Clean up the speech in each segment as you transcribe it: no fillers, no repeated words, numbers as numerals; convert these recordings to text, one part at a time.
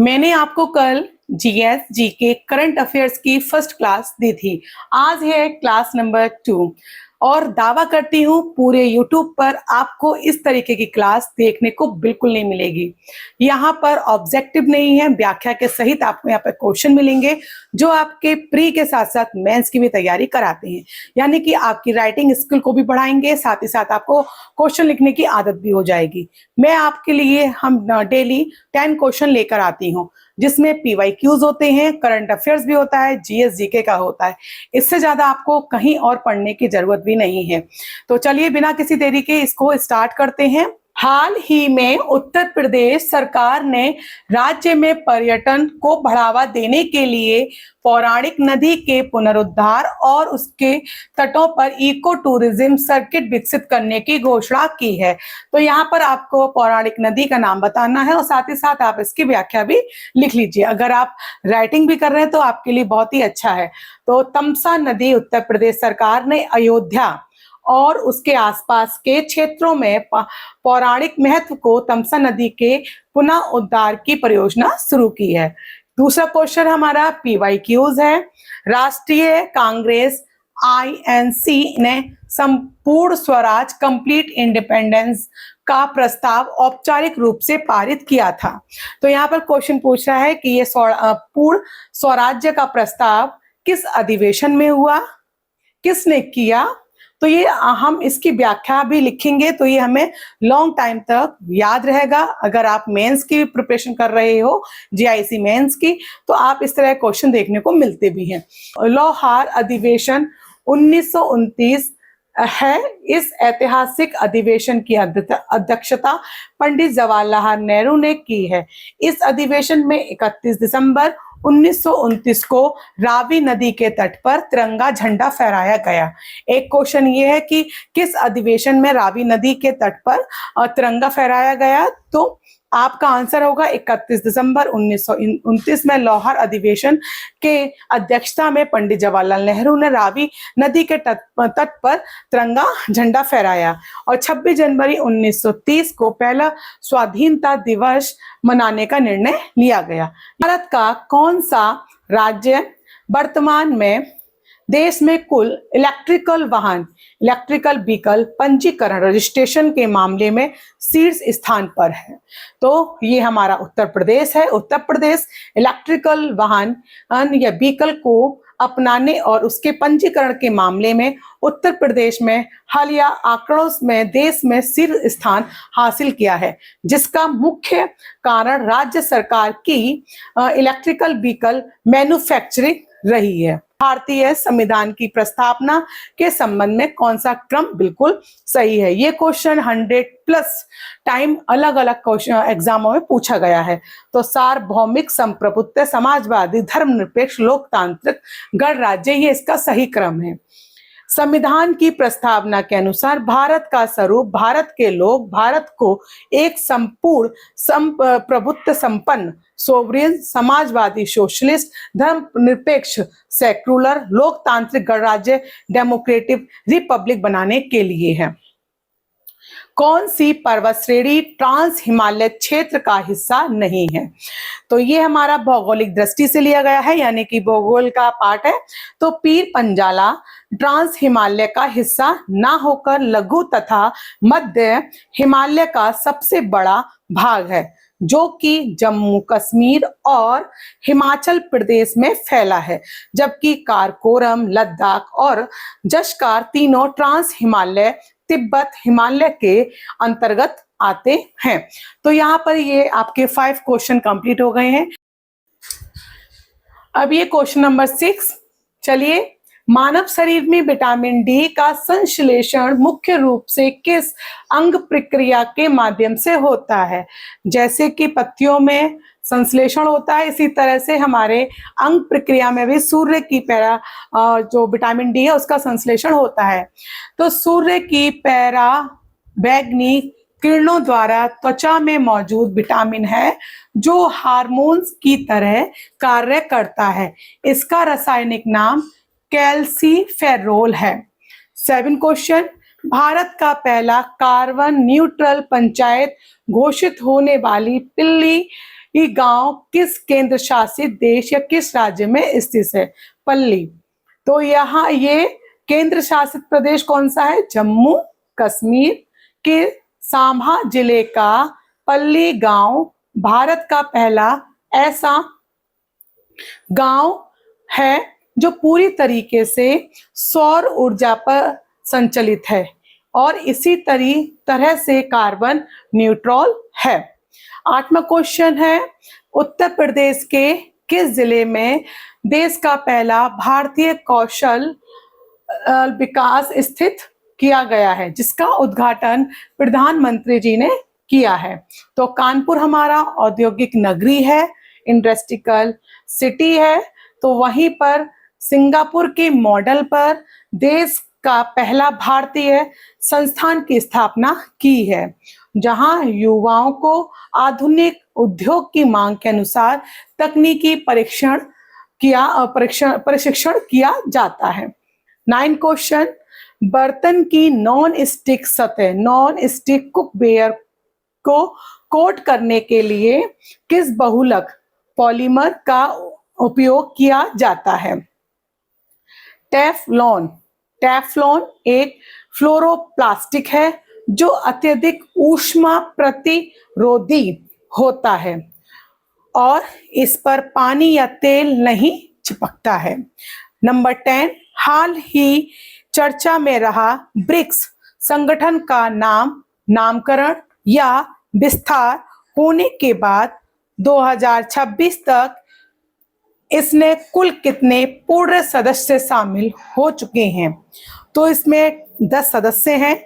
मैंने आपको कल जीएस जीके करंट अफेयर्स की फर्स्ट क्लास दी थी। आज है क्लास नंबर 2 और दावा करती हूँ पूरे यूट्यूब पर आपको इस तरीके की क्लास देखने को बिल्कुल नहीं मिलेगी। यहाँ पर ऑब्जेक्टिव नहीं है, व्याख्या के सहित आपको यहाँ पर क्वेश्चन मिलेंगे जो आपके प्री के साथ साथ मेंस की भी तैयारी कराते हैं, यानी कि आपकी राइटिंग स्किल को भी बढ़ाएंगे, साथ ही साथ आपको क्वेश्चन लिखने की आदत भी हो जाएगी। मैं आपके लिए हम डेली 10 क्वेश्चन लेकर आती हूँ जिसमें पीवाईक्यूज होते हैं, करंट अफेयर्स भी होता है, जीएस जीके का होता है। इससे ज्यादा आपको कहीं और पढ़ने की जरूरत भी नहीं है। तो चलिए बिना किसी देरी के इसको स्टार्ट करते हैं। हाल ही में उत्तर प्रदेश सरकार ने राज्य में पर्यटन को बढ़ावा देने के लिए पौराणिक नदी के पुनरुद्धार और उसके तटों पर इको टूरिज्म सर्किट विकसित करने की घोषणा की है। तो यहाँ पर आपको पौराणिक नदी का नाम बताना है और साथ ही साथ आप इसकी व्याख्या भी लिख लीजिए। अगर आप राइटिंग भी कर रहे हैं तो आपके लिए बहुत ही अच्छा है। तो तमसा नदी उत्तर प्रदेश सरकार ने अयोध्या और उसके आसपास के क्षेत्रों में पौराणिक महत्व को तमसा नदी के पुनः उद्धार की परियोजना शुरू की है। दूसरा क्वेश्चन हमारा पीवाईक्यूज है। राष्ट्रीय कांग्रेस आईएनसी ने संपूर्ण स्वराज कंप्लीट इंडिपेंडेंस का प्रस्ताव औपचारिक रूप से पारित किया था। तो यहाँ पर क्वेश्चन पूछ रहा है कि ये पूर्ण स्वराज्य का प्रस्ताव किस अधिवेशन में हुआ, किसने किया। तो ये हम इसकी व्याख्या भी लिखेंगे तो ये हमें लॉन्ग टाइम तक याद रहेगा। अगर आप मेंस की प्रिपरेशन कर रहे हो, जीआईसी मेंस की, तो आप इस तरह क्वेश्चन देखने को मिलते भी हैं। लौहार अधिवेशन 1929 है। इस ऐतिहासिक अधिवेशन की अध्यक्षता पंडित जवाहरलाल नेहरू ने की है। इस अधिवेशन में 31 दिसंबर 1929 को रावी नदी के तट पर तिरंगा झंडा फहराया गया। एक क्वेश्चन ये है कि किस अधिवेशन में रावी नदी के तट पर तिरंगा फहराया गया। तो आपका आंसर होगा 31 दिसंबर 1929 में लौहार अधिवेशन के अध्यक्षता में पंडित जवाहरलाल नेहरू ने रावी नदी के तट पर तिरंगा झंडा फहराया। और 26 जनवरी 1930 को पहला स्वाधीनता दिवस मनाने का निर्णय लिया गया। भारत का कौन सा राज्य वर्तमान में देश में कुल इलेक्ट्रिकल व्हीकल पंजीकरण रजिस्ट्रेशन के मामले में शीर्ष स्थान पर है। तो ये हमारा उत्तर प्रदेश है। उत्तर प्रदेश इलेक्ट्रिकल वाहन या व्हीकल को अपनाने और उसके पंजीकरण के मामले में उत्तर प्रदेश में हालिया आंकड़ों में देश में शीर्ष स्थान हासिल किया है, जिसका मुख्य कारण राज्य सरकार की इलेक्ट्रिकल व्हीकल मैन्युफैक्चरिंग रही है। भारतीय संविधान की प्रस्तावना के संबंध में कौन सा क्रम बिल्कुल सही है। ये क्वेश्चन 100+ टाइम अलग अलग क्वेश्चन एग्जामों में पूछा गया है। तो सार्वभौमिक, संप्रभुत्व, समाजवादी, धर्मनिरपेक्ष, लोकतांत्रिक, गणराज्य, ये इसका सही क्रम है। संविधान की प्रस्तावना के अनुसार भारत का स्वरूप, भारत के लोग, भारत को एक संपूर्ण प्रभुत्व संपन्न, सोवरेन, समाजवादी, सोशलिस्ट, धर्मनिरपेक्ष, सेक्युलर, लोकतांत्रिक, गणराज्य, डेमोक्रेटिक रिपब्लिक बनाने के लिए है। कौन सी पर्वत श्रेणी ट्रांस हिमालय क्षेत्र का हिस्सा नहीं है। तो ये हमारा भौगोलिक दृष्टि से लिया गया है, यानी कि भूगोल का पार्ट है। तो पीर पंजाला ट्रांस हिमालय का हिस्सा ना होकर लघु तथा मध्य हिमालय का सबसे बड़ा भाग है, जो कि जम्मू कश्मीर और हिमाचल प्रदेश में फैला है, जबकि काराकोरम, लद्दाख और जसकार तीनों ट्रांस हिमालय तिब्बत हिमालय के अंतर्गत आते हैं। तो यहाँ पर ये आपके 5 क्वेश्चन कंप्लीट हो गए हैं। अब ये क्वेश्चन नंबर 6। चलिए, मानव शरीर में विटामिन डी का संश्लेषण मुख्य रूप से किस अंग प्रक्रिया के माध्यम से होता है। जैसे कि पत्तियों में संश्लेषण होता है, इसी तरह से हमारे अंग प्रक्रिया में भी सूर्य की जो विटामिन डी है उसका संश्लेषण होता है। तो सूर्य की बैगनी किरणों द्वारा त्वचा में मौजूद विटामिन है जो हार्मोन्स की तरह कार्य करता है। इसका रासायनिक नाम कैल्सीफेरोल है। 7 क्वेश्चन, भारत का पहला कार्बन न्यूट्रल पंचायत घोषित होने वाली ये गांव किस केंद्र शासित देश या किस राज्य में स्थित है? पल्ली। तो यहाँ ये केंद्र शासित प्रदेश कौन सा है? जम्मू कश्मीर के सांभा जिले का पल्ली गांव भारत का पहला ऐसा गांव है जो पूरी तरीके से सौर ऊर्जा पर संचालित है और इसी तरह से कार्बन न्यूट्रल है। 8वां क्वेश्चन है, उत्तर प्रदेश के किस जिले में देश का पहला भारतीय कौशल विकास स्थित किया गया है, जिसका उद्घाटन प्रधानमंत्री जी ने किया है? तो कानपुर हमारा औद्योगिक नगरी है, इंडस्ट्रियल सिटी है। तो वहीं पर सिंगापुर के मॉडल पर देश का पहला भारतीय संस्थान की स्थापना की है, जहां युवाओं को आधुनिक उद्योग की मांग के अनुसार तकनीकी प्रशिक्षण किया जाता है। 9 क्वेश्चन, बर्तन की नॉन स्टिक सतह, नॉन स्टिक कुकवेयर को कोट करने के लिए किस बहुलक पॉलीमर का उपयोग किया जाता है? टेफ्लॉन। टेफ्लॉन एक फ्लोरोप्लास्टिक है जो अत्यधिक ऊष्मा प्रतिरोधी होता है और इस पर पानी या तेल नहीं चिपकता है। नंबर 10, हाल ही चर्चा में रहा ब्रिक्स संगठन का नामकरण या विस्तार होने के बाद 2026 तक इसने कुल कितने पूर्ण सदस्य शामिल हो चुके हैं? तो इसमें 10 सदस्य हैं।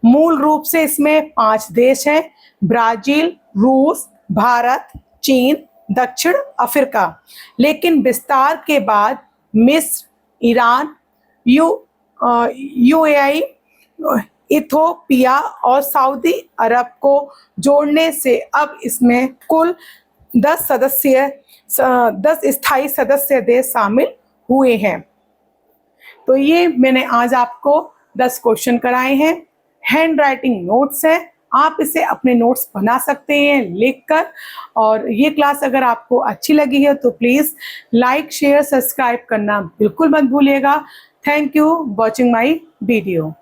मूल रूप से इसमें 5 देश हैं, ब्राजील, रूस, भारत, चीन, दक्षिण अफ्रीका। लेकिन विस्तार के बाद मिस्र, ईरान, यूएई, इथोपिया और सऊदी अरब को जोड़ने से अब इसमें कुल 10 स्थायी सदस्य देश शामिल हुए हैं। तो ये मैंने आज आपको 10 क्वेश्चन कराए हैं। हैंड राइटिंग नोट्स है, आप इसे अपने नोट्स बना सकते हैं लिखकर। और ये क्लास अगर आपको अच्छी लगी है तो प्लीज लाइक, शेयर, सब्सक्राइब करना बिल्कुल मत भूलिएगा। Thank you watching my video.